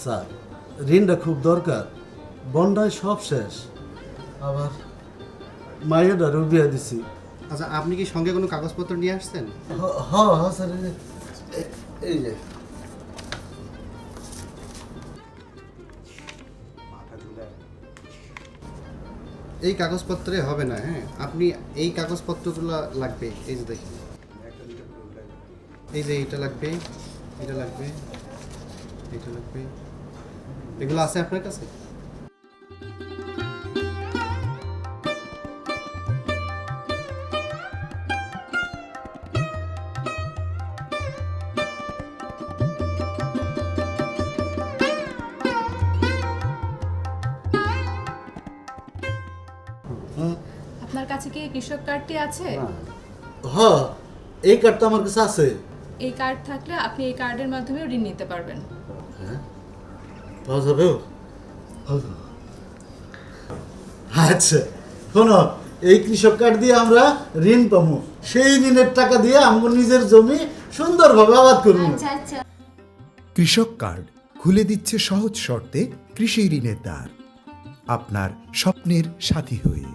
Sir, ঋণটা খুব দরকার, বন্ডায় সব শেষ, আবার মায়েরও বিয়ে দিছি। আচ্ছা, আপনি কি সঙ্গে কোনো কাগজপত্র নিয়ে আসছেন? হ্যাঁ স্যার, এই যে এই কাগজপত্রে হবে না। হ্যাঁ, আপনি এই কাগজপত্রগুলো লাগবে। এই যে দেখুন, এই যে এটা লাগবে, এটা লাগবে, এটা লাগবে। এগুলো আছে আপনার কাছে? আপনার কাছে কি কৃষক কার্ডটি আছে? হ্যাঁ, এই কার্ডটা আমার কাছে আছে। এই কার্ড থাকলে আপনি এই কার্ডের মাধ্যমে ঋণ নিতে পারবেন। পাওয়া যাবে? আচ্ছা শোনো, এই কৃষক কার্ড দিয়ে আমরা ঋণ পাবো, সেই ঋণের টাকা দিয়ে আমরা নিজের জমি সুন্দরভাবে আবাদ করবো। কৃষক কার্ড খুলে দিচ্ছে সহজ শর্তে কৃষি ঋণের দ্বার, আপনার স্বপ্নের সাথী হয়ে।